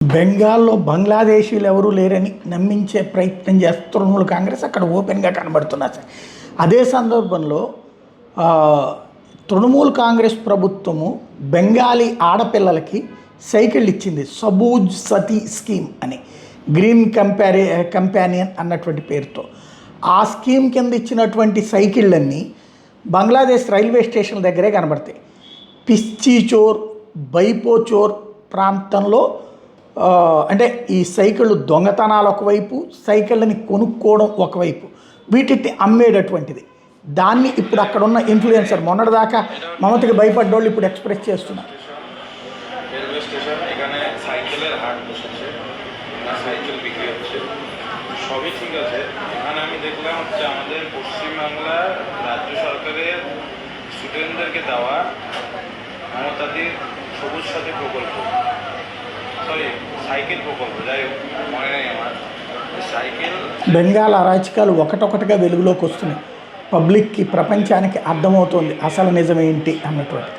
బెంగాల్లో బంగ్లాదేశీలు ఎవరూ లేరని నమ్మించే ప్రయత్నం చేస్తున్న తృణమూల్ కాంగ్రెస్ అక్కడ ఓపెన్గా కనబడుతున్నారు. అదే సందర్భంలో తృణమూల్ కాంగ్రెస్ ప్రభుత్వము బెంగాలీ ఆడపిల్లలకి సైకిళ్ళు ఇచ్చింది. సబూజ్ సతీ స్కీమ్ అని, గ్రీన్ కంపానియన్ అన్నటువంటి పేరుతో. ఆ స్కీమ్ కింద ఇచ్చినటువంటి సైకిళ్ళన్నీ బంగ్లాదేశ్ రైల్వే స్టేషన్ల దగ్గరే కనబడతాయి. పిచ్చిచోర్, బైపోచోర్ ప్రాంతంలో అంటే ఈ సైకిళ్ళు దొంగతనాలు ఒకవైపు, సైకిళ్ళని కొనుక్కోవడం ఒకవైపు, వీటిని అమ్మేటటువంటిది. దాన్ని ఇప్పుడు అక్కడ ఉన్న ఇన్ఫ్లుయెన్సర్ మొన్నటిదాకా మమతకి భయపడ్డోళ్ళు ఇప్పుడు ఎక్స్ప్రెస్ చేస్తున్నారు. রেলওয়ে স্টেশন, এখানে সাইকেলের হাট বসেছে, সাইকেল বিক্রি হচ্ছে, সবই ঠিক আছে। এখানে আমি দেখলাম হচ্ছে আমাদের পশ্চিমবাংলা রাজ্য সরকারের স্টুডেন্টদেরকে দেওয়া মমতাদির সবুজ সাথী প্রকল্প, সরি সাইকেল প্রকল্প, যাই হোক মনে নেই আমার, সাইকেল బెంగాల్ అరాచకాలు ఒకటొకటిగా వెలుగులోకి వస్తున్నాయి. పబ్లిక్కి, ప్రపంచానికి అర్థమవుతుంది అసలు నిజమేంటి అన్నటువంటి.